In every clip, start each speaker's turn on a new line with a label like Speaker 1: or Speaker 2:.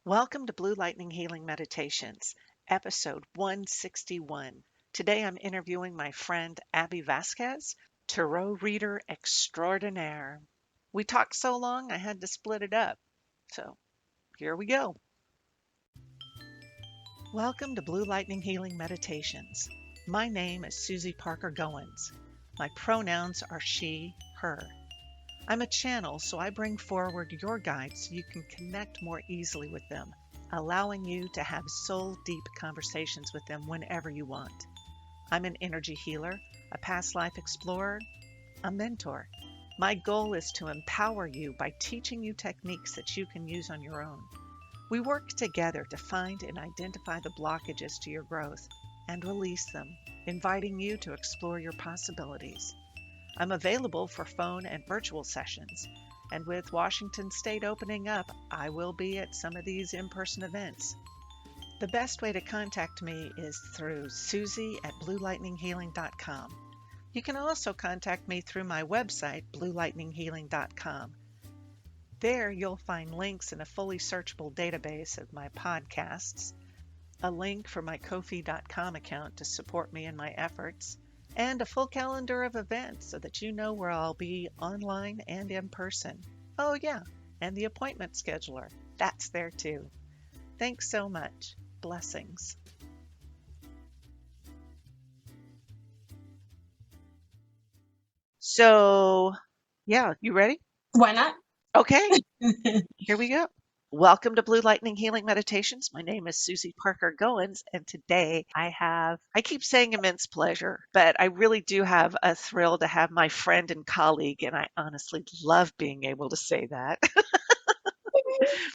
Speaker 1: Welcome to Blue Lightning Healing Meditations, episode 161. Today I'm interviewing my friend Abby Vasquez, tarot reader extraordinaire. We talked so long I had to split it up. So here we go. Welcome to Blue Lightning Healing Meditations. My name is Susie Parker Goins. My pronouns are she, her. I'm a channel, so I bring forward your guides so you can connect more easily with them, allowing you to have soul-deep conversations with them whenever you want. I'm an energy healer, a past life explorer, a mentor. My goal is to empower you by teaching you techniques that you can use on your own. We work together to find and identify the blockages to your growth and release them, inviting you to explore your possibilities. I'm available for phone and virtual sessions, and with Washington State opening up, I will be at some of these in-person events. The best way to contact me is through susie@bluelightninghealing.com. You can also contact me through my website, bluelightninghealing.com. There you'll find links in a fully searchable database of my podcasts, a link for my Ko-fi.com account to support me in my efforts, and a full calendar of events so that you know where I'll be online and in person. Oh yeah, and the appointment scheduler. That's there too. Thanks so much. Blessings. So, yeah, you ready?
Speaker 2: Why not?
Speaker 1: Okay, here we go. Welcome to Blue Lightning Healing Meditations. My name is Susie Parker Goins, and today I keep saying immense pleasure, but I really do have a thrill to have my friend and colleague, and I honestly love being able to say that.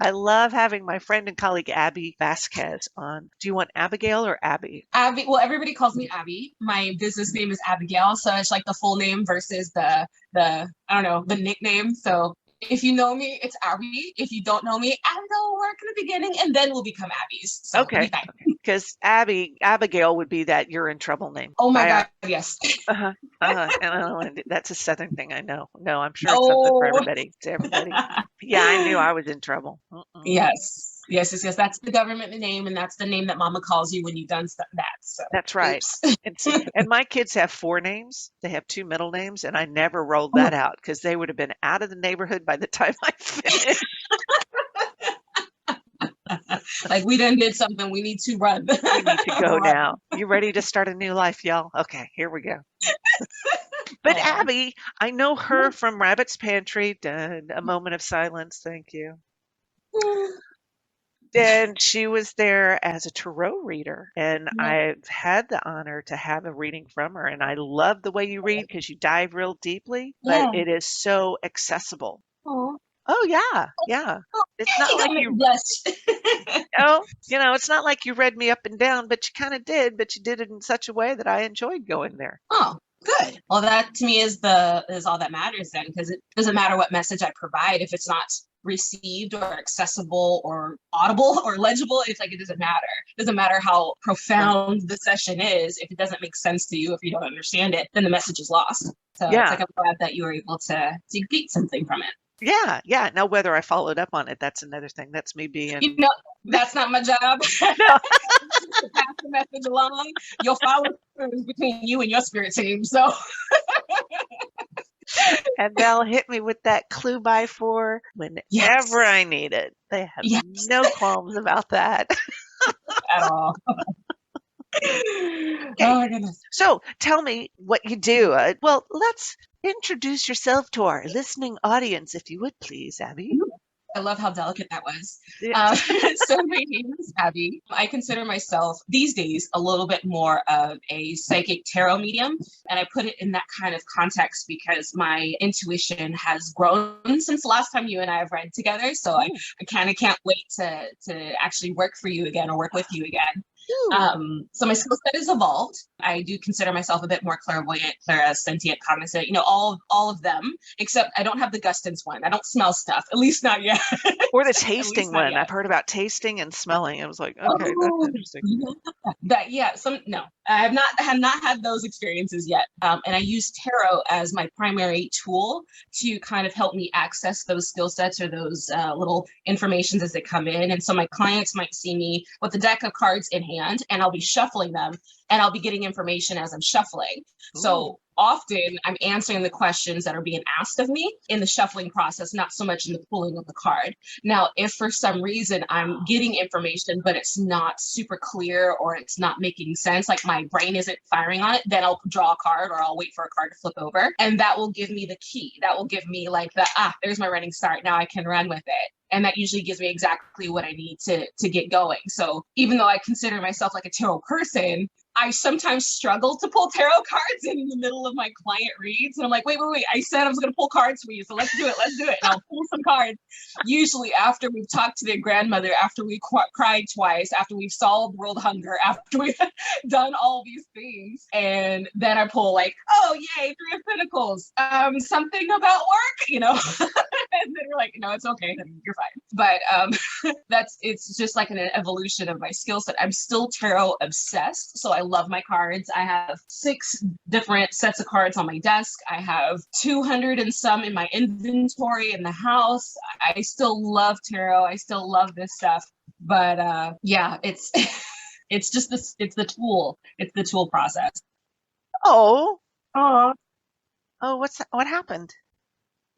Speaker 1: I love having my friend and colleague Abby Vasquez on. Do you want Abigail or Abby?
Speaker 2: Abby. Well, everybody calls me Abby. My business name is Abigail, so it's like the full name versus the I don't know, the nickname. So if you know me, it's Abby. If you don't know me, Abigail will work in the beginning, and then we'll become Abby's. So it'll
Speaker 1: Okay,
Speaker 2: be fine.
Speaker 1: because Abigail would be that you're in trouble name.
Speaker 2: Oh my God, yes.
Speaker 1: And I don't want to that's a Southern thing, I know. No, I'm sure it's something for
Speaker 2: Oh,
Speaker 1: everybody. To everybody. Yeah, I knew I was in trouble.
Speaker 2: yes. Yes. That's the government name, and that's the name that Mama calls you when you've done that. So,
Speaker 1: That's right.
Speaker 2: oops.
Speaker 1: And my kids have 4 names. They have 2 middle names, and I never rolled
Speaker 2: Oh my
Speaker 1: that out because they would have been out of the neighborhood by the time I finished.
Speaker 2: Like we done did something. We need to run.
Speaker 1: We need to go now. You ready to start a new life, y'all? Okay, here we go. But
Speaker 2: Aw.
Speaker 1: Abby, I know her from Rabbit's Pantry. Done a moment of silence. Thank you. And she was there as a tarot reader, and
Speaker 2: Yeah.
Speaker 1: I've had the honor to have a reading from her. And I love the way you read because you dive real deeply, but
Speaker 2: Yeah.
Speaker 1: it is so accessible.
Speaker 2: Aw.
Speaker 1: Oh yeah, yeah. It's not
Speaker 2: You got
Speaker 1: like
Speaker 2: me
Speaker 1: you,
Speaker 2: blessed.
Speaker 1: it's not like you read me up and down, but you kind of did. But you did it in such a way that I enjoyed going there.
Speaker 2: Oh, good. Well, that to me is all that matters then, because it doesn't matter what message I provide if it's not received or accessible or audible or legible. It's like it doesn't matter. It doesn't matter how profound the session is. If it doesn't make sense to you, if you don't understand it, then the message is lost. So it's
Speaker 1: Yeah,
Speaker 2: like I'm glad that you were able to get something from it.
Speaker 1: yeah, yeah. Now whether I followed up on it, that's another thing. That's me
Speaker 2: You
Speaker 1: being
Speaker 2: know, that's not my job.
Speaker 1: no.
Speaker 2: To pass the message along. You'll follow through between you and your spirit team. So
Speaker 1: And they'll hit me with that clue by 4 whenever
Speaker 2: yes,
Speaker 1: I need it. They have
Speaker 2: yes,
Speaker 1: no qualms about that.
Speaker 2: at all. Oh
Speaker 1: Okay,
Speaker 2: my goodness.
Speaker 1: so tell me what you do. Well, let's introduce yourself to our listening audience, if you would please, Abby.
Speaker 2: I love how delicate that was.
Speaker 1: Yeah.
Speaker 2: So my name is Abby. I consider myself these days a little bit more of a psychic tarot medium. And I put it in that kind of context because my intuition has grown since the last time you and I have read together. So I kind of can't wait to actually work for you again or work with you again.
Speaker 1: Ooh.
Speaker 2: So my skill set has evolved. I do consider myself a bit more clairvoyant, clairsentient, cognizant, all of them, except I don't have the Gustin's one. I don't smell stuff, at least not yet.
Speaker 1: Or the
Speaker 2: At least
Speaker 1: tasting
Speaker 2: not
Speaker 1: one.
Speaker 2: yet.
Speaker 1: I've heard about tasting and smelling. I was like, okay, that's
Speaker 2: Oh,
Speaker 1: interesting.
Speaker 2: yeah, no, I have not had those experiences yet. And I use tarot as my primary tool to kind of help me access those skill sets or those little informations as they come in. And so my clients might see me with a deck of cards in hand, and I'll be shuffling them, and I'll be getting information as I'm shuffling.
Speaker 1: Ooh.
Speaker 2: So often I'm answering the questions that are being asked of me in the shuffling process, not so much in the pulling of the card. Now, if for some reason I'm getting information, but it's not super clear or it's not making sense, like my brain isn't firing on it, then I'll draw a card or I'll wait for a card to flip over. And that will give me the key. That will give me like there's my running start. Now I can run with it. And that usually gives me exactly what I need to get going. So even though I consider myself like a tarot person, I sometimes struggle to pull tarot cards in the middle of my client reads. And I'm like, wait. I said I was going to pull cards for you. So let's do it. And I'll pull some cards. Usually after we've talked to their grandmother, after we cried twice, after we've solved world hunger, after we've done all these things. And then I pull like, oh, yay, Three of Pentacles. Something about work, and then we're like, no, it's okay. You're fine. But it's just like an evolution of my skill set. I'm still tarot obsessed. So I love my cards. I have 6 different sets of cards on my desk. I have 200 and some in my inventory in the house. I still love tarot. I still love this stuff. But yeah, it's it's just this. It's the tool. It's the tool process.
Speaker 1: Oh,
Speaker 2: Oh,
Speaker 1: what happened?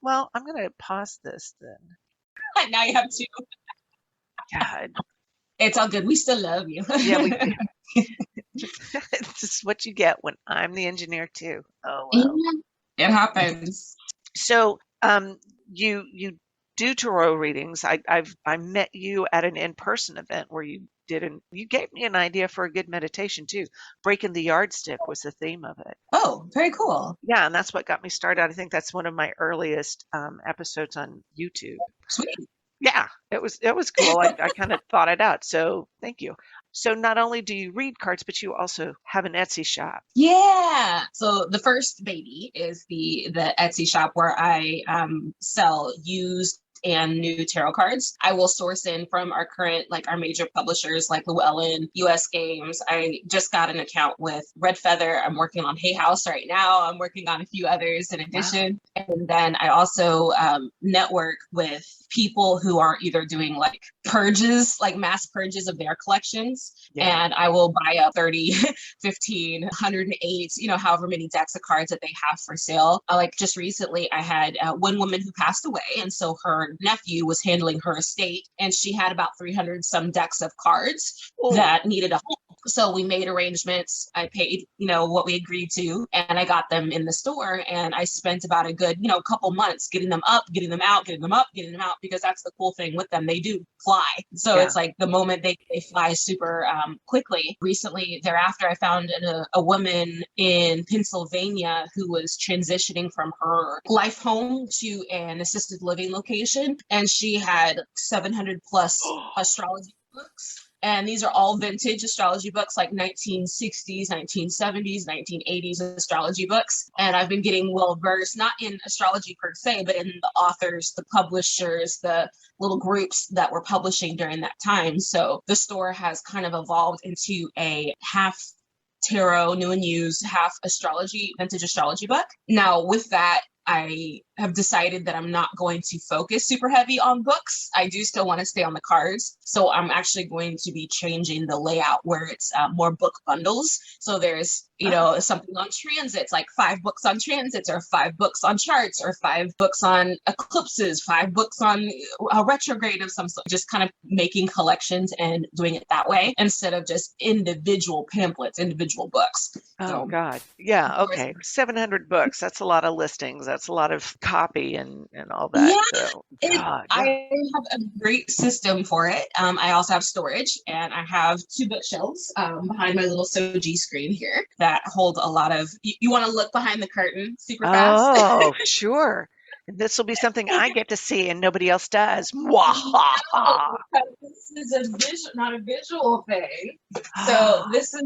Speaker 1: Well, I'm going to pause this then.
Speaker 2: now you have 2.
Speaker 1: God.
Speaker 2: It's all good. We still love you.
Speaker 1: Yeah, we do. It's just what you get when I'm the engineer too. Oh,
Speaker 2: Yeah,
Speaker 1: well.
Speaker 2: it happens.
Speaker 1: So, you do tarot readings. I met you at an in-person event where you gave me an idea for a good meditation too. Breaking the yardstick was the theme of it.
Speaker 2: Oh, very cool.
Speaker 1: Yeah, and that's what got me started. I think that's one of my earliest episodes on YouTube.
Speaker 2: Sweet.
Speaker 1: Yeah, it was cool. I kind of thought it out. So thank you. So not only do you read cards, but you also have an Etsy shop.
Speaker 2: Yeah. So the first baby is the Etsy shop where I sell used and new tarot cards. I will source in from our current, like our major publishers like Llewellyn, US Games. I just got an account with Red Feather. I'm working on Hay House right now. I'm working on a few others in addition. Wow. And then I also network with people who are either doing like purges, like mass purges of their collections. Yeah. And I will buy up 30, 15, 108, however many decks of cards that they have for sale. Like just recently, I had one woman who passed away. And so her nephew was handling her estate, and she had about 300 some decks of cards that needed a home. So we made arrangements. I paid, what we agreed to, and I got them in the store. And I spent about a good, couple months getting them up, getting them out, getting them up, getting them out, because that's the cool thing with them. They do fly. So it's like the moment they fly super quickly. Recently thereafter, I found a woman in Pennsylvania who was transitioning from her life home to an assisted living location. And she had 700 plus astrology books. And these are all vintage astrology books, like 1960s, 1970s, 1980s astrology books. And I've been getting well versed, not in astrology per se, but in the authors, the publishers, the little groups that were publishing during that time. So the store has kind of evolved into a half tarot, new and used, half astrology, vintage astrology book. Now, with that, I have decided that I'm not going to focus super heavy on books. I do still want to stay on the cards. So I'm actually going to be changing the layout where it's more book bundles. So there's, something on transits, like 5 books on transits, or 5 books on charts, or 5 books on eclipses, 5 books on a retrograde of some sort, just kind of making collections and doing it that way instead of just individual pamphlets, individual books.
Speaker 1: Oh, God. Yeah. Okay. 700 books. That's a lot of listings. That's a lot of copy and all that.
Speaker 2: Yeah,
Speaker 1: So, God, yeah.
Speaker 2: I have a great system for it. I also have storage, and I have 2 bookshelves behind my little Soji screen here that hold a lot of, you want to look behind the curtain super fast?
Speaker 1: Oh, sure. This will be something I get to see and nobody else does. Mwahaha.
Speaker 2: Because this is a visual, not a visual thing. So this is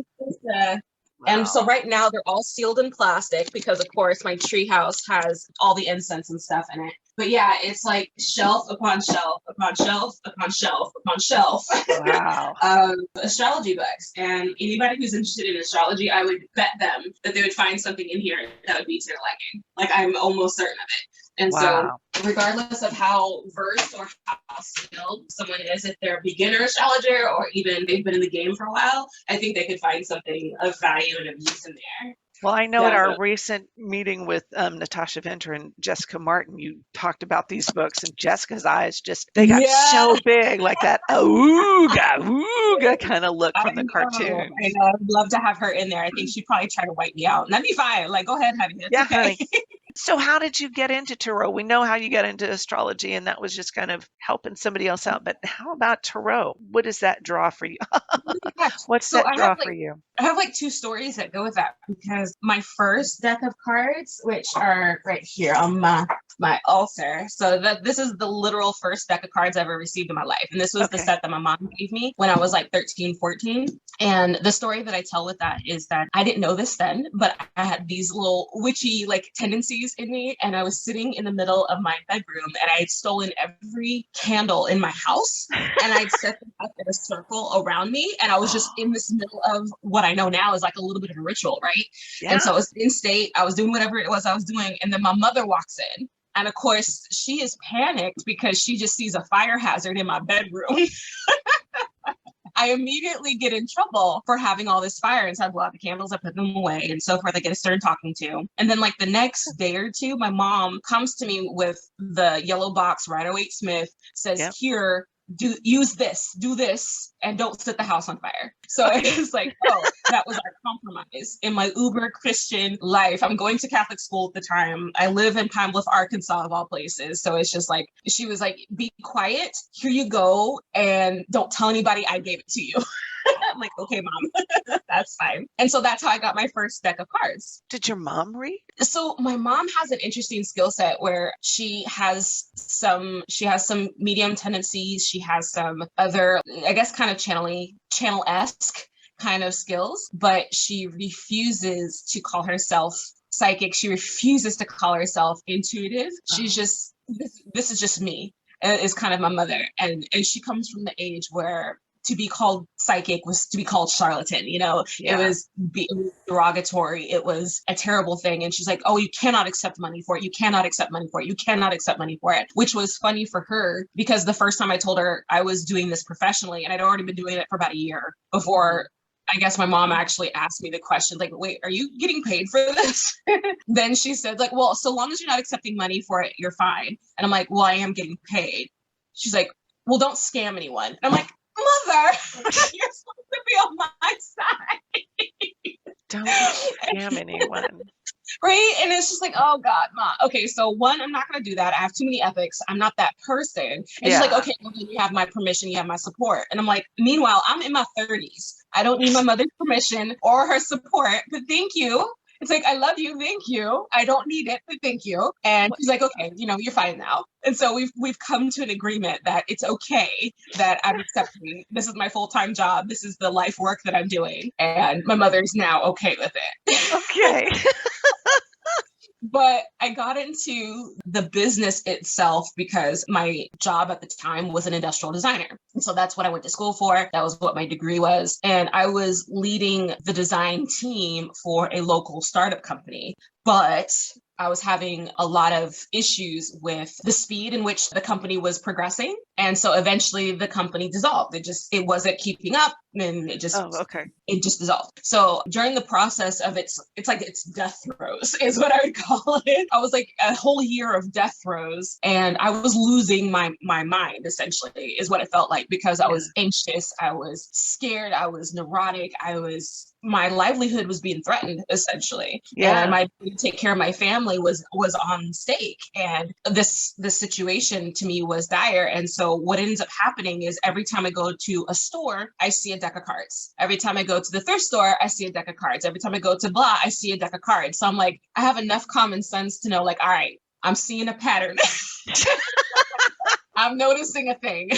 Speaker 2: and so right now they're all sealed in plastic because of course my tree house has all the incense and stuff in it. But yeah, it's like shelf upon shelf upon shelf upon shelf upon shelf
Speaker 1: Wow.
Speaker 2: of astrology books. And anybody who's interested in astrology, I would bet them that they would find something in here that would be to their liking. Like I'm almost certain of it. And so regardless of how versed or how skilled someone is, if they're a beginner astrologer or even they've been in the game for a while, I think they could find something of value and of use in there.
Speaker 1: Well, I know at our recent meeting with Natasha Venter and Jessica Martin, you talked about these books, and Jessica's eyes they got so big, like that ooga kind of look from the cartoon.
Speaker 2: I know. I'd love to have her in there. I think she'd probably try to wipe me out. And that'd be fine. Like, go ahead, honey. It's okay.
Speaker 1: Honey. So how did you get into tarot? We know how you got into astrology, and that was just kind of helping somebody else out. But how about tarot? What does that draw for you? What's that draw for you?
Speaker 2: I have like two stories that go with that, because my first deck of cards, which are right here on my altar. So this is the literal first deck of cards I've ever received in my life. And this was the set that my mom gave me when I was like 13, 14. And the story that I tell with that is that I didn't know this then, but I had these little witchy like tendencies in me. And I was sitting in the middle of my bedroom and I had stolen every candle in my house and I'd set them up in a circle around me. And I was just in this middle of what I know now is like a little bit of a ritual, right? Yeah. And so I was in state, I was doing whatever it was I was doing. And then my mother walks in. And of course, she is panicked because she just sees a fire hazard in my bedroom. I immediately get in trouble for having all this fire. And so I blow out the candles, I put them away and so forth. I get a stern talking to. And then like the next day or two, my mom comes to me with the yellow box Rider-Waite Smith, says, here, use this, do this, and don't set the house on fire. So it's like, oh, that was our compromise in my uber Christian life. I'm going to Catholic school at the time. I live in Pine Bluff, Arkansas, of all places. So it's just like, she was like, be quiet, here you go, and don't tell anybody I gave it to you. I'm like, okay, mom, that's fine. And so that's how I got my first deck of cards.
Speaker 1: Did your mom read?
Speaker 2: So my mom has an interesting skill set where she has some medium tendencies. She has some other, I guess, kind of channel-esque kind of skills, but she refuses to call herself psychic. She refuses to call herself intuitive. She's just, this is just me, is kind of my mother. And she comes from the age where to be called psychic was to be called charlatan, you know, it was derogatory. It was a terrible thing. And she's like, oh, you cannot accept money for it. You cannot accept money for it. You cannot accept money for it, which was funny for her because the first time I told her I was doing this professionally and I'd already been doing it for about a year before I guess my mom actually asked me the question, like, wait, are you getting paid for this? Then she said like, well, so long as you're not accepting money for it, you're fine. And I'm like, well, I am getting paid. She's like, well, don't scam anyone. And I'm like, Mother, you're supposed to be on my side.
Speaker 1: Don't scam anyone.
Speaker 2: Right? And it's just like, oh God, Mom. Okay, so one, I'm not going to do that. I have too many ethics. I'm not that person. And she's like, okay, well, you have my permission. You have my support. And I'm like, meanwhile, I'm in my 30s. I don't need my mother's permission or her support, but thank you. It's like, I love you, thank you. I don't need it, but thank you. And she's like, okay, you know, you're fine now. And so we've come to an agreement that it's okay that I'm accepting. This is my full-time job. This is the life work that I'm doing. And my mother's now okay with it.
Speaker 1: Okay.
Speaker 2: But I got into the business itself because my job at the time was an industrial designer. And so that's what I went to school for. That was what my degree was. And I was leading the design team for a local startup company. But I was having a lot of issues with the speed in which the company was progressing. And so eventually the company dissolved. It wasn't keeping up and it just dissolved. So during the process of it's death throes is what I would call it. I was like a whole year of death throes and I was losing my mind essentially is what it felt like because I was anxious. I was scared. I was neurotic. My livelihood was being threatened essentially. And my ability to take care of my family was on stake. And this situation to me was dire. And so what ends up happening is every time I go to a store, I see a deck of cards. Every time I go to the thrift store, I see a deck of cards. Every time I go to blah, I see a deck of cards. So I'm like, I have enough common sense to know like, all right, I'm seeing a pattern. I'm noticing a thing.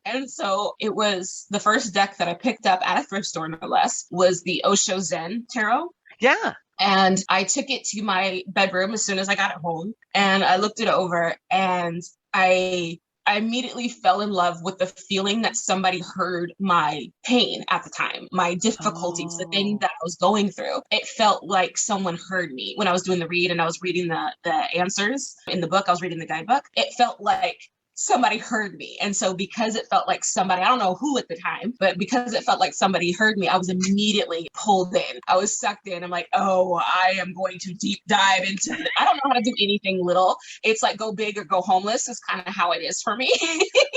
Speaker 2: And so it was the first deck that I picked up at a thrift store, no less, was the Osho Zen Tarot.
Speaker 1: Yeah.
Speaker 2: And I took it to my bedroom as soon as I got it home, and I looked it over, and I immediately fell in love with the feeling that somebody heard my pain at the time, my difficulties, the thing that I was going through. It felt like someone heard me when I was doing the read and I was reading the answers in the book. I was reading the guidebook. It felt like somebody heard me. And so because it felt like somebody, I don't know who at the time, but because it felt like somebody heard me, I was immediately pulled in. I was sucked in. I'm like, oh, I am going to deep dive into it. I don't know how to do anything little. It's like go big or go homeless is kind of how it is for me.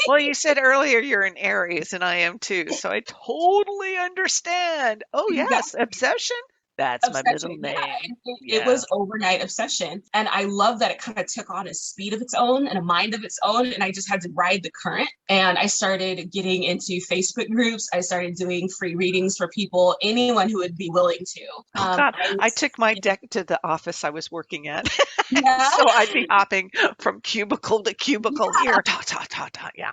Speaker 1: Well, you said earlier you're an Aries, and I am too, so I totally understand. Oh, yes,
Speaker 2: Exactly.
Speaker 1: obsession. That's my middle
Speaker 2: Obsession. Yeah,
Speaker 1: name.
Speaker 2: it
Speaker 1: Yeah.
Speaker 2: was overnight obsession. And I love that it kind of took on a speed of its own and a mind of its own. And I just had to ride the current. And I started getting into Facebook groups. I started doing free readings for people, anyone who would be willing to.
Speaker 1: Oh God, I took my
Speaker 2: Yeah.
Speaker 1: deck to the office I was working at.
Speaker 2: Yeah.
Speaker 1: So I'd be hopping from cubicle to cubicle here. Ta ta ta ta. Yeah.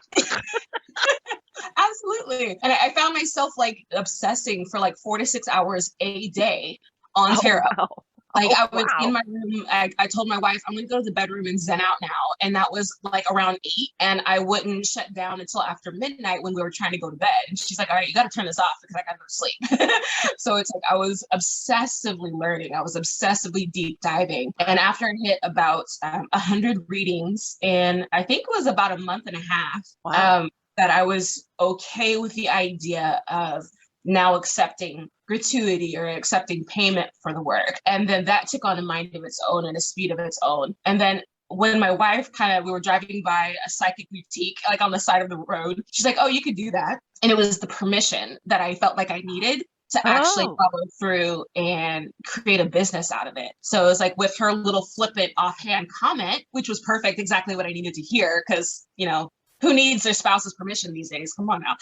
Speaker 2: Absolutely. And I found myself like obsessing for like 4 to 6 hours a day on
Speaker 1: Oh
Speaker 2: tarot.
Speaker 1: wow.
Speaker 2: Like
Speaker 1: Oh
Speaker 2: I was in
Speaker 1: wow.
Speaker 2: my room. I told my wife, I'm going to go to the bedroom and zen out now. And that was like around 8. And I wouldn't shut down until after midnight when we were trying to go to bed. And she's like, all right, you got to turn this off because I got to go to sleep. So it's like I was obsessively learning. I was obsessively deep diving. And after I hit about 100 readings in, I think it was about a month and a half,
Speaker 1: Wow.
Speaker 2: that I was okay with the idea of now accepting gratuity or accepting payment for the work. And then that took on a mind of its own and a speed of its own. And then when my wife we were driving by a psychic boutique, like on the side of the road, she's like, oh, you could do that. And it was the permission that I felt like I needed to actually
Speaker 1: Oh.
Speaker 2: follow through and create a business out of it. So it was like with her little flippant offhand comment, which was perfect, exactly what I needed to hear, because, who needs their spouse's permission these days? Come on now.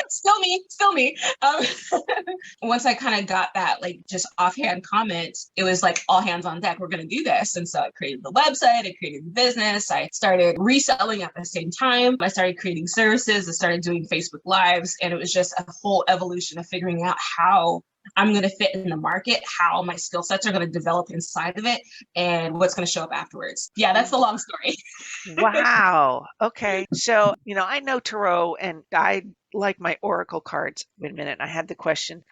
Speaker 2: Still me. Once I kind of got that, like just offhand comment, it was like all hands on deck. We're going to do this. And so I created the website, I created the business, I started reselling at the same time. I started creating services, I started doing Facebook Lives, and it was just a whole evolution of figuring out how I'm going to fit in the market, how my skill sets are going to develop inside of it, and what's going to show up afterwards. Yeah, that's the long story.
Speaker 1: Wow. Okay. So, I know tarot and I like my oracle cards. Wait a minute. I had the question.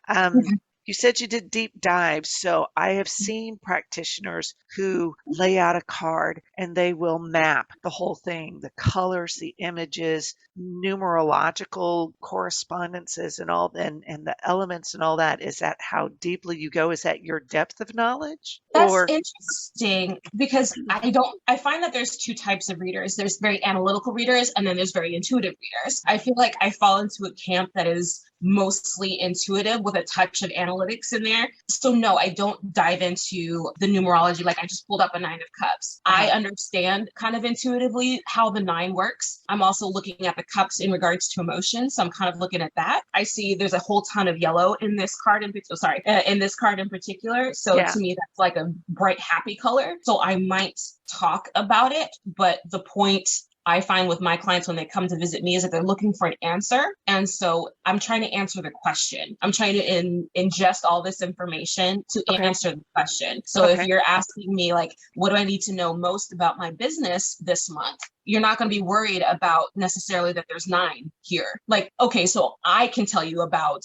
Speaker 1: You said you did deep dives. So I have seen practitioners who lay out a card and they will map the whole thing, the colors, the images, numerological correspondences and all, and the elements and all that. Is that how deeply you go? Is that your depth of knowledge?
Speaker 2: That's
Speaker 1: Or
Speaker 2: interesting because I find that there's two types of readers. There's very analytical readers and then there's very intuitive readers. I feel like I fall into a camp that is mostly intuitive with a touch of analytics in there. So no, I don't dive into the numerology. Like I just pulled up a 9 of cups. I understand kind of intuitively how the 9 works. I'm also looking at the cups in regards to emotion. So I'm kind of looking at that. I see there's a whole ton of yellow in this card in this card in particular. So
Speaker 1: yeah.
Speaker 2: to me, that's like a bright, happy color. So I might talk about it, but the point I find with my clients when they come to visit me is that they're looking for an answer. And so I'm trying to answer the question. I'm trying to ingest all this information to answer the question. So if you're asking me like, what do I need to know most about my business this month? You're not going to be worried about necessarily that there's 9 here. Like, okay, so I can tell you about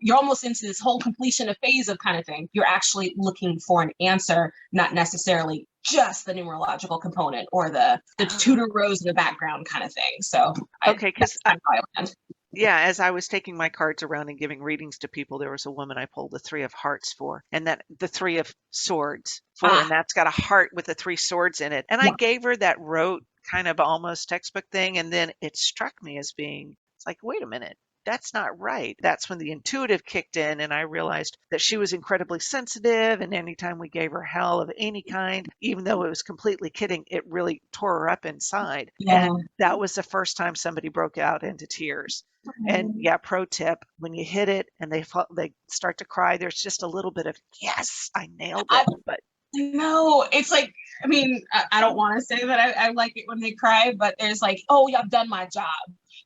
Speaker 2: you're almost into this whole completion of phase of kind of thing. You're actually looking for an answer, not necessarily just the numerological component or the Tudor rose in the background kind of thing. So
Speaker 1: because
Speaker 2: that's how I land.
Speaker 1: yeah, as I was taking my cards around and giving readings to people, there was a woman I pulled the 3 of hearts for, and that the 3 of swords for, and that's got a heart with the 3 swords in it. And I gave her that rote kind of almost textbook thing, and then it struck me as being, it's like, wait a minute. That's not right. That's when the intuitive kicked in, and I realized that she was incredibly sensitive. And anytime we gave her hell of any kind, even though it was completely kidding, it really tore her up inside.
Speaker 2: Yeah.
Speaker 1: And that was the first time somebody broke out into tears. And yeah, pro tip, when you hit it and they start to cry, there's just a little bit of, yes, I nailed it. But
Speaker 2: No, it's like, I mean, I don't want to say that I like it when they cry, but there's like, oh, yeah, I've done my job.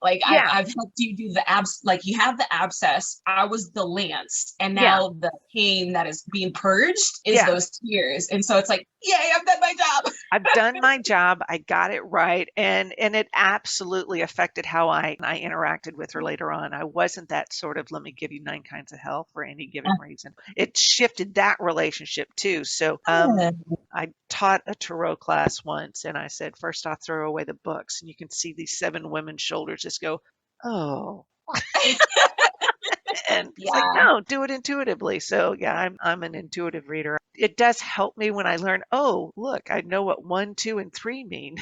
Speaker 2: Like
Speaker 1: Yeah,
Speaker 2: I've helped you do the like you have the abscess, I was the lance, and
Speaker 1: yeah,
Speaker 2: now the pain that is being purged is
Speaker 1: yeah.
Speaker 2: those tears. And so it's like, yay, I've done my job.
Speaker 1: I've done my job. I got it right, and it absolutely affected how I interacted with her later on. I wasn't that sort of let me give you nine kinds of hell for any given reason. It shifted that relationship too. So I taught a tarot class once, and I said, first I'll throw away the books, and you can see these seven women's shoulders just go, oh. And it's like,
Speaker 2: Yeah.
Speaker 1: no, do it intuitively. So yeah, I'm an intuitive reader. It does help me when I learn, oh, look, I know what one, two, and three mean.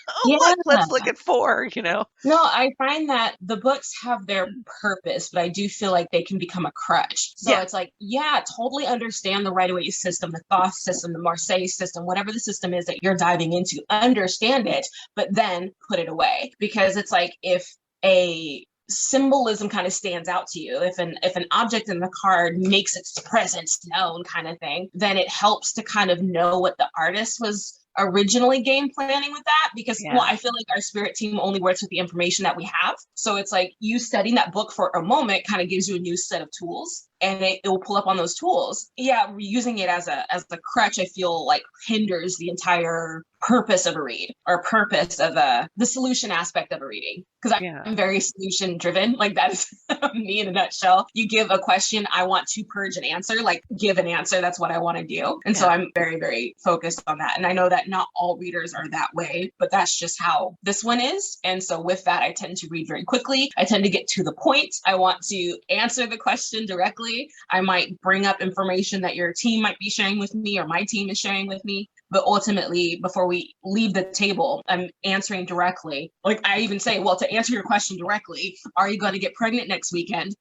Speaker 1: Oh,
Speaker 2: Yeah.
Speaker 1: look, let's look at four, you know?
Speaker 2: No, I find that the books have their purpose, but I do feel like they can become a crutch. So
Speaker 1: Yeah,
Speaker 2: it's like, yeah, totally understand the Rider Waite system, the Thoth system, the Marseille system, whatever the system is that you're diving into, understand it, but then put it away. Because it's like if a symbolism kind of stands out to you, if an object in the card makes its presence known kind of thing, then it helps to kind of know what the artist was originally game planning with that, because well,
Speaker 1: yeah,
Speaker 2: I feel like our spirit team only works with the information that we have. So it's like you studying that book for a moment kind of gives you a new set of tools, and it will pull up on those tools. Yeah, using it as a crutch, I feel like hinders the entire purpose of a read, or purpose of the solution aspect of a reading, because
Speaker 1: yeah,
Speaker 2: I'm very solution driven. Like that is me in a nutshell. You give a question, I want to purge an answer, like give an answer. That's what I want to do. And so
Speaker 1: yeah.
Speaker 2: I'm very, very focused on that. And I know that not all readers are that way, but that's just how this one is. And so with that, I tend to read very quickly. I tend to get to the point. I want to answer the question directly. I might bring up information that your team might be sharing with me, or my team is sharing with me. But ultimately, before we leave the table, I'm answering directly. Like I even say, well, to answer your question directly, are you going to get pregnant next weekend?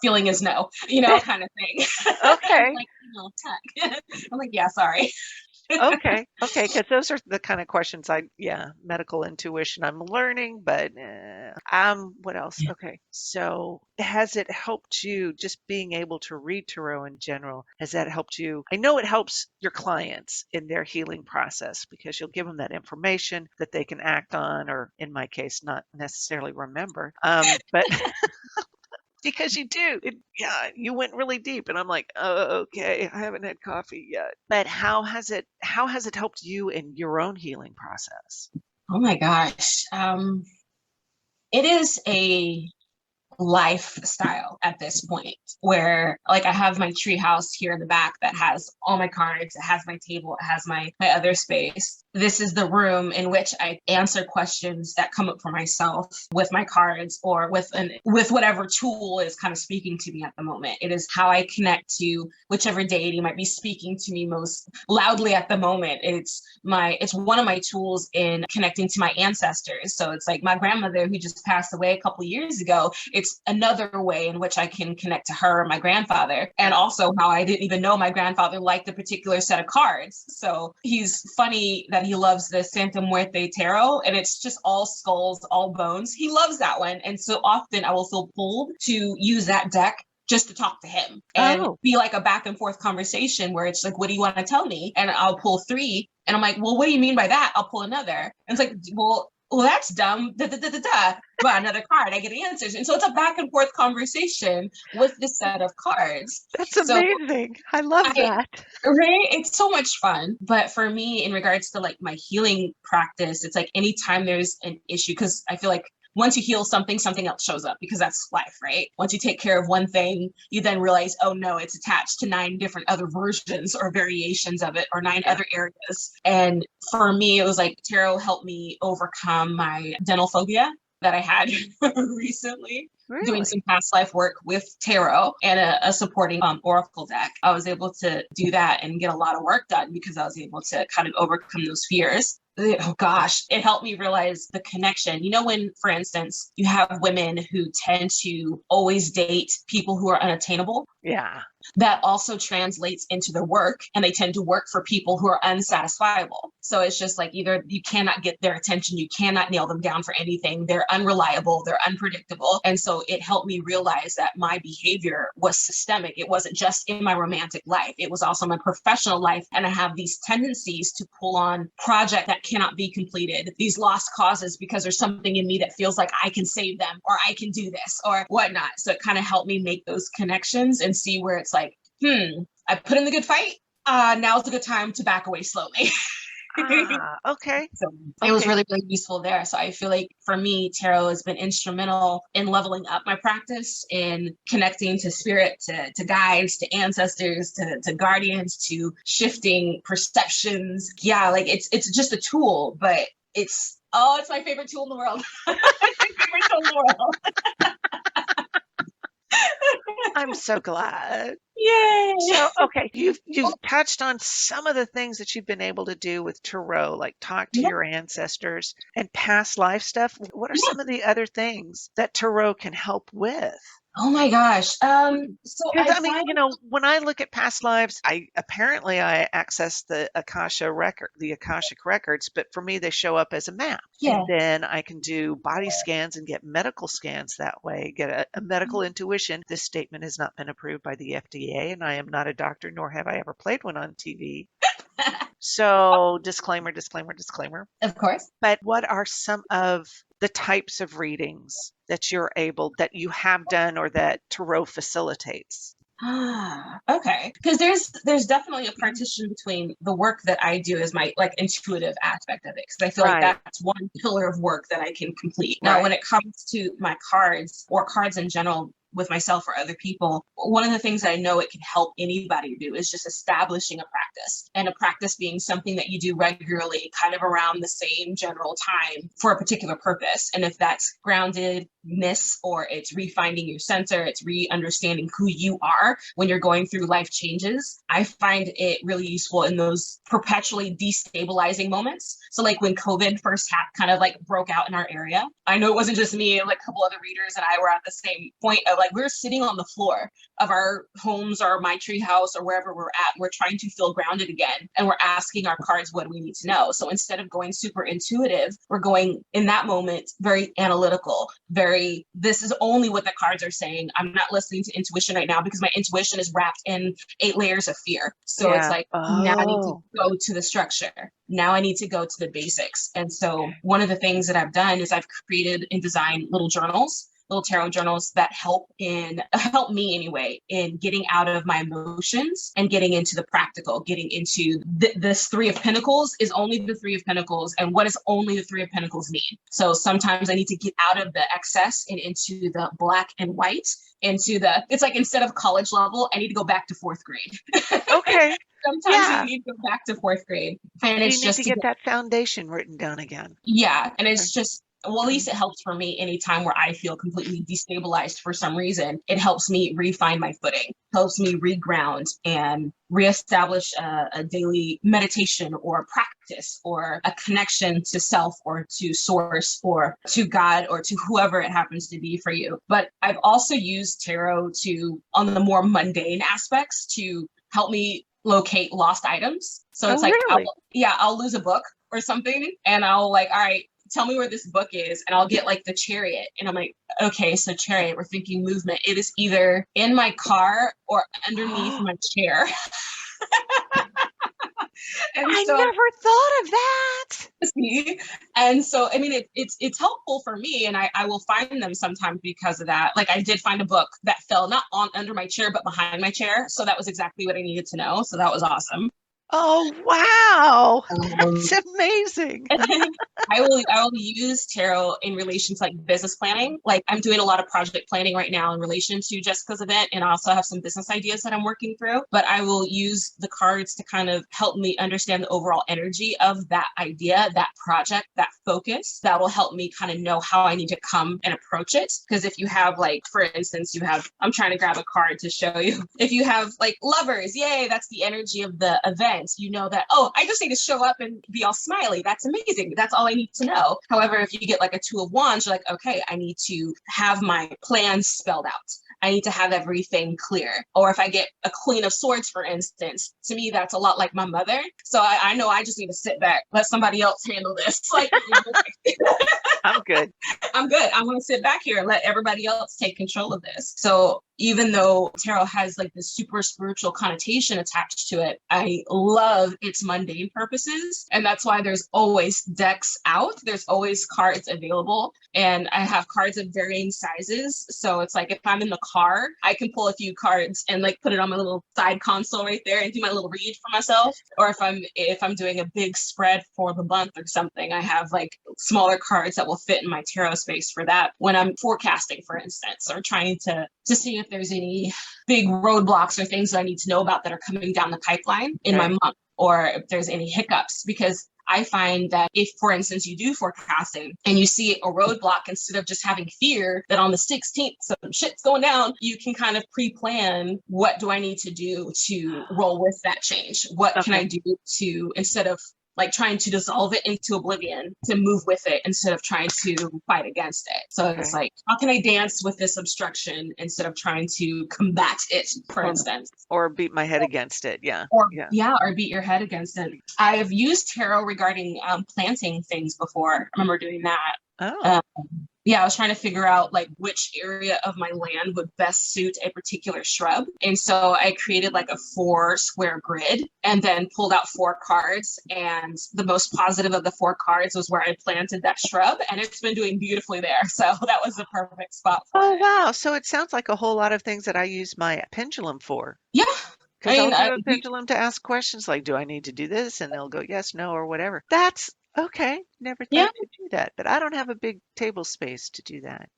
Speaker 2: Feeling is no, kind of thing. I'm
Speaker 1: Okay.
Speaker 2: like, tech. I'm like, yeah, sorry.
Speaker 1: Okay. Okay. Because those are the kind of questions yeah, medical intuition I'm learning, but what else? Okay. So has it helped you just being able to read tarot in general? Has that helped you? I know it helps your clients in their healing process because you'll give them that information that they can act on, or in my case, not necessarily remember. But because you do. Yeah, you went really deep and I'm like, "Oh, okay, I haven't had coffee yet." But how has it helped you in your own healing process?
Speaker 2: Oh my gosh. It is a lifestyle at this point, where like I have my tree house here in the back that has all my cards, it has my table, it has my other space. This is the room in which I answer questions that come up for myself with my cards, or with whatever tool is kind of speaking to me at the moment. It is how I connect to whichever deity might be speaking to me most loudly at the moment. It's one of my tools in connecting to my ancestors. So it's like my grandmother, who just passed away a couple years ago. It's another way in which I can connect to her, my grandfather, and also how I didn't even know my grandfather liked a particular set of cards. So he's funny that he loves the Santa Muerte Tarot, and it's just all skulls, all bones. He loves that one. And so often I will feel pulled to use that deck just to talk to him and
Speaker 1: Oh,
Speaker 2: be like a back and forth conversation where it's like, what do you want to tell me? And I'll pull three. And I'm like, well, what do you mean by that? I'll pull another. And it's like, well, that's dumb. Da, da, da, da, da. But another card, I get answers. And so it's a back and forth conversation with this set of cards.
Speaker 1: that's
Speaker 2: So
Speaker 1: amazing. I love
Speaker 2: I,
Speaker 1: that.
Speaker 2: right? It's so much fun. But for me, in regards to like my healing practice, it's like anytime there's an issue, because I feel like once you heal something, something else shows up, because that's life, right? Once you take care of one thing, you then realize, oh no, it's attached to 9 different other versions or variations of it, or 9
Speaker 1: Yeah.
Speaker 2: other areas. And for me, it was like tarot helped me overcome my dental phobia that I had recently. Doing some
Speaker 1: Really?
Speaker 2: past life work with tarot and a supporting oracle deck. I was able to do that and get a lot of work done because I was able to kind of overcome those fears. Oh gosh, it helped me realize the connection. When, for instance, you have women who tend to always date people who are unattainable.
Speaker 1: Yeah.
Speaker 2: That also translates into their work, and they tend to work for people who are unsatisfiable. So it's just like either you cannot get their attention, you cannot nail them down for anything, they're unreliable, they're unpredictable. And so it helped me realize that my behavior was systemic. It wasn't just in my romantic life, it was also my professional life. And I have these tendencies to pull on projects that cannot be completed, these lost causes, because there's something in me that feels like I can save them or I can do this or whatnot. So it kind of helped me make those connections and see where it's like, I put in the good fight. Now's a good time to back away slowly.
Speaker 1: Okay.
Speaker 2: So it was really, really useful there. So I feel like for me, tarot has been instrumental in leveling up my practice, in connecting to spirit, to guides, to ancestors, to guardians, to shifting perceptions. Yeah, like it's just a tool, but it's my favorite tool in the world. My favorite tool in the world.
Speaker 1: I'm so glad.
Speaker 2: Yay!
Speaker 1: So, okay, you've touched on some of the things that you've been able to do with tarot, like talk to your ancestors and past life stuff. What are some of the other things that tarot can help with?
Speaker 2: Oh my gosh. So
Speaker 1: Because
Speaker 2: I
Speaker 1: I mean,
Speaker 2: find
Speaker 1: when I look at past lives, I access the Akashic records, but for me they show up as a map.
Speaker 2: yeah.
Speaker 1: And then I can do body scans and get medical scans that way, get a medical intuition. This statement has not been approved by the FDA, and I am not a doctor, nor have I ever played one on TV. So disclaimer, disclaimer, disclaimer.
Speaker 2: Of course.
Speaker 1: But what are some of the types of readings that that you have done or that tarot facilitates?
Speaker 2: Okay. Because there's definitely a partition between the work that I do as my like intuitive aspect of it. Because I feel like
Speaker 1: Right.
Speaker 2: that's one pillar of work that I can complete. Now,
Speaker 1: Right.
Speaker 2: when it comes to my cards or cards in general, with myself or other people, one of the things that I know it can help anybody do is just establishing a practice, and a practice being something that you do regularly, kind of around the same general time for a particular purpose. And if that's groundedness, or it's refinding your center, it's re-understanding who you are when you're going through life changes, I find it really useful in those perpetually destabilizing moments. So like when COVID first kind of like broke out in our area, I know it wasn't just me, like a couple other readers and I were at the same point of like, we're sitting on the floor of our homes or my tree house or wherever we're at. We're trying to feel grounded again. And we're asking our cards, what do we need to know? So instead of going super intuitive, we're going in that moment, very analytical, this is only what the cards are saying. I'm not listening to intuition right now because my intuition is wrapped in 8 layers of fear. So it's like, now I need to go to the structure. Now I need to go to the basics. And so one of the things that I've done is I've created and designed little tarot journals that help me anyway in getting out of my emotions and getting into the practical, getting into this 3 of Pentacles is only the 3 of Pentacles, and what does only the 3 of Pentacles mean? So sometimes I need to get out of the excess and into the black and white, it's like instead of college level, I need to go back to 4th grade.
Speaker 1: Okay.
Speaker 2: Sometimes you need to go back to 4th grade. And
Speaker 1: you need to get that foundation written down again.
Speaker 2: Yeah. And it's just, well, at least it helps for me anytime where I feel completely destabilized for some reason. It helps me refine my footing, helps me reground and reestablish a daily meditation or practice or a connection to self or to source or to God or to whoever it happens to be for you. But I've also used tarot on the more mundane aspects to help me locate lost items. So it's like,
Speaker 1: really?
Speaker 2: I'll lose a book or something and I'll like, all right, tell me where this book is. And I'll get like the Chariot. And I'm like, okay, so Chariot, we're thinking movement. It is either in my car or underneath my chair.
Speaker 1: I never thought of that.
Speaker 2: And so, I mean, it's helpful for me, and I will find them sometimes because of that. Like I did find a book that fell not under my chair, but behind my chair. So that was exactly what I needed to know. So that was awesome.
Speaker 1: Oh, wow. That's amazing.
Speaker 2: I will use tarot in relation to like business planning. Like I'm doing a lot of project planning right now in relation to Jessica's event. And I also have some business ideas that I'm working through, but I will use the cards to kind of help me understand the overall energy of that idea, that project, that focus. That will help me kind of know how I need to come and approach it. Because if you have like, for instance, I'm trying to grab a card to show you. If you have like lovers, yay, that's the energy of the event. You know that, oh, I just need to show up and be all smiley. That's amazing. That's all I need to know. However, if you get like a 2 of Wands, you're like, okay, I need to have my plans spelled out. I need to have everything clear. Or if I get a Queen of Swords, for instance, to me, that's a lot like my mother. So I know I just need to sit back, let somebody else handle this. Like,
Speaker 1: I'm good.
Speaker 2: I'm good. I'm going to sit back here and let everybody else take control of this. So even though tarot has like this super spiritual connotation attached to it, I love its mundane purposes. And that's why there's always decks out. There's always cards available. And I have cards of varying sizes. So it's like if I'm in the car, I can pull a few cards and like put it on my little side console right there and do my little read for myself. Or if I'm doing a big spread for the month or something, I have like smaller cards that will fit in my tarot space for that when I'm forecasting, for instance, or trying to see if there's any big roadblocks or things that I need to know about that are coming down the pipeline in my month, or if there's any hiccups. Because I find that if, for instance, you do forecasting and you see a roadblock, instead of just having fear that on the 16th some shit's going down, you can kind of pre-plan, what do I need to do to roll with that change? What can I do to, instead of like trying to dissolve it into oblivion, to move with it instead of trying to fight against it. So it's like, how can I dance with this obstruction instead of trying to combat it, for instance?
Speaker 1: Or beat my head against it.
Speaker 2: Or beat your head against it. I have used tarot regarding planting things before. I remember doing that. I was trying to figure out like which area of my land would best suit a particular shrub. And so I created like a 4 square grid and then pulled out 4 cards. And the most positive of the 4 cards was where I planted that shrub. And it's been doing beautifully there. So that was the perfect spot for it.
Speaker 1: Wow. So it sounds like a whole lot of things that I use my pendulum for.
Speaker 2: Yeah.
Speaker 1: Because I'll do a pendulum to ask questions like, do I need to do this? And they'll go, yes, no, or whatever. That's okay. Never thought to do that. But I don't have a big table space to do that.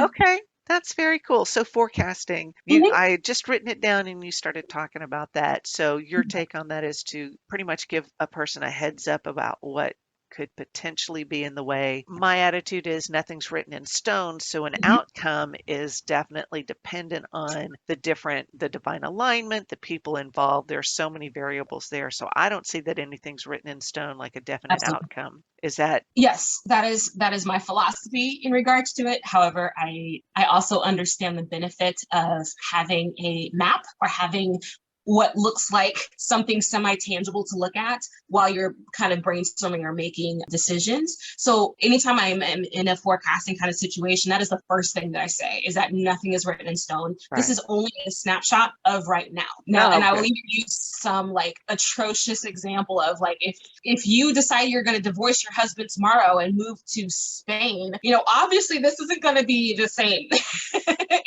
Speaker 1: Okay. That's very cool. So forecasting, I had just written it down and you started talking about that. So your take on that is to pretty much give a person a heads up about what could potentially be in the way. My attitude is nothing's written in stone, so an outcome is definitely dependent on the divine alignment, the people involved. There are so many variables there, so I don't see that anything's written in stone like a definite outcome. Is that?
Speaker 2: Yes, that is my philosophy in regards to it. However, I also understand the benefit of having a map or having what looks like something semi-tangible to look at while you're kind of brainstorming or making decisions. So anytime I'm in a forecasting kind of situation, that is the first thing that I say, is that nothing is written in stone. Right. This is only a snapshot of right now. And I will even use some like atrocious example of like, if you decide you're going to divorce your husband tomorrow and move to Spain, obviously this isn't going to be the same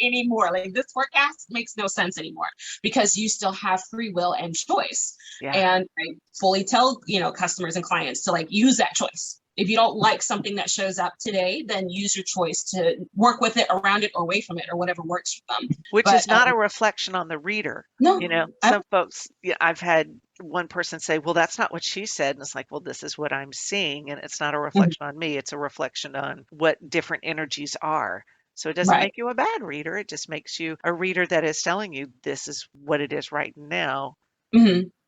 Speaker 2: anymore. Like this forecast makes no sense anymore because you still have free will and choice. And I fully tell, customers and clients to like use that choice. If you don't like something that shows up today, then use your choice to work with it, around it, or away from it, or whatever works for them.
Speaker 1: Which is not a reflection on the reader.
Speaker 2: No.
Speaker 1: Some folks, I've had one person say, well, that's not what she said. And it's like, well, this is what I'm seeing. And it's not a reflection on me. It's a reflection on what different energies are. So it doesn't make you a bad reader. It just makes you a reader that is telling you this is what it is right now.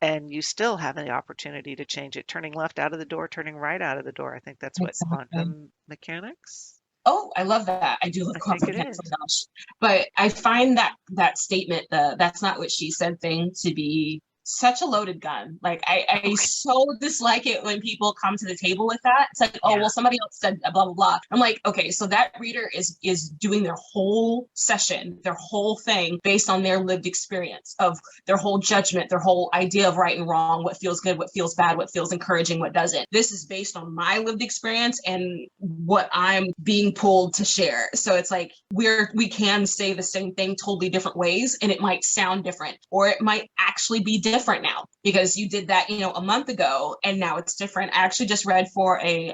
Speaker 1: And you still have the opportunity to change it, turning left out of the door, turning right out of the door. I think that's what quantum mechanics.
Speaker 2: Oh, I love that. I do love quantum mechanics. Oh gosh. But I find that statement, that's not what she said thing, to be such a loaded gun. Like I so dislike it when people come to the table with that. It's like, well, somebody else said blah, blah, blah. I'm like, okay, so that reader is doing their whole session, their whole thing based on their lived experience of their whole judgment, their whole idea of right and wrong, what feels good, what feels bad, what feels encouraging, what doesn't. This is based on my lived experience and what I'm being pulled to share. So it's like we can say the same thing totally different ways, and it might sound different, or it might actually be different now because you did that, a month ago, and now it's different. I actually just read for a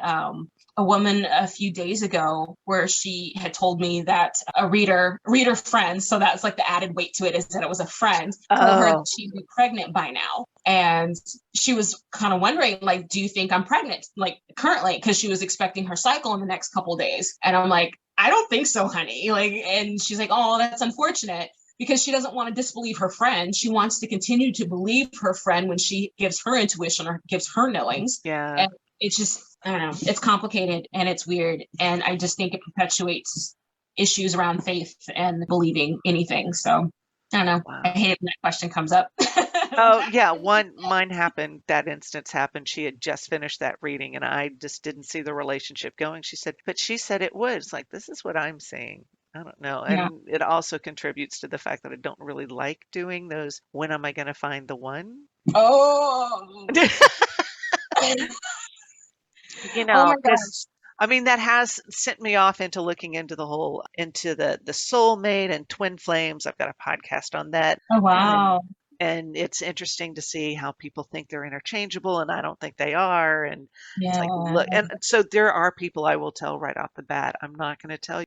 Speaker 2: woman a few days ago where she had told me that a reader friend, so that's like the added weight to it, is that it was a friend, told her that she'd be pregnant by now. And she was kind of wondering, like, do you think I'm pregnant, like currently? Because she was expecting her cycle in the next couple of days. And I'm like, I don't think so, honey. Like, and she's like, oh, that's unfortunate. Because she doesn't want to disbelieve her friend. She wants to continue to believe her friend when she gives her intuition or gives her knowings.
Speaker 1: Yeah.
Speaker 2: And it's just, I don't know, it's complicated and it's weird. And I just think it perpetuates issues around faith and believing anything. So I don't know. I
Speaker 1: Wow.
Speaker 2: hate when that question comes up.
Speaker 1: Oh, yeah, mine happened, that instance happened. She had just finished that reading and I just didn't see the relationship going. She said, but she said it would. It's like, this is what I'm seeing. I don't know.
Speaker 2: Yeah.
Speaker 1: And it also contributes to the fact that I don't really like doing those, when am I going to find the one?
Speaker 2: Oh.
Speaker 1: You
Speaker 2: Oh my
Speaker 1: know, because
Speaker 2: gosh.
Speaker 1: I mean that has sent me off into looking into the whole into the soulmate and twin flames. I've got a podcast on that,
Speaker 2: Oh
Speaker 1: and
Speaker 2: wow.
Speaker 1: it's interesting to see how people think they're interchangeable, and I don't think they are. And it's like,
Speaker 2: Yeah.
Speaker 1: look, and so there are people I will tell right off the bat, I'm not going to tell you.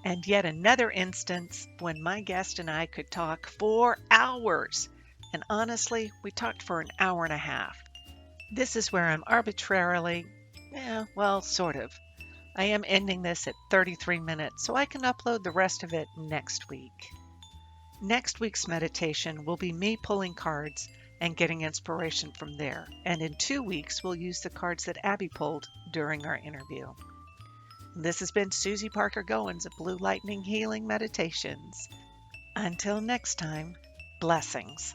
Speaker 1: And yet another instance when my guest and I could talk for hours, and honestly, we talked for an hour and a half. This is where I'm arbitrarily, yeah, well, sort of. I am ending this at 33 minutes, so I can upload the rest of it next week. Next week's meditation will be me pulling cards and getting inspiration from there. And in 2 weeks, we'll use the cards that Abby pulled during our interview. This has been Susie Parker Goins of Blue Lightning Healing Meditations. Until next time, blessings.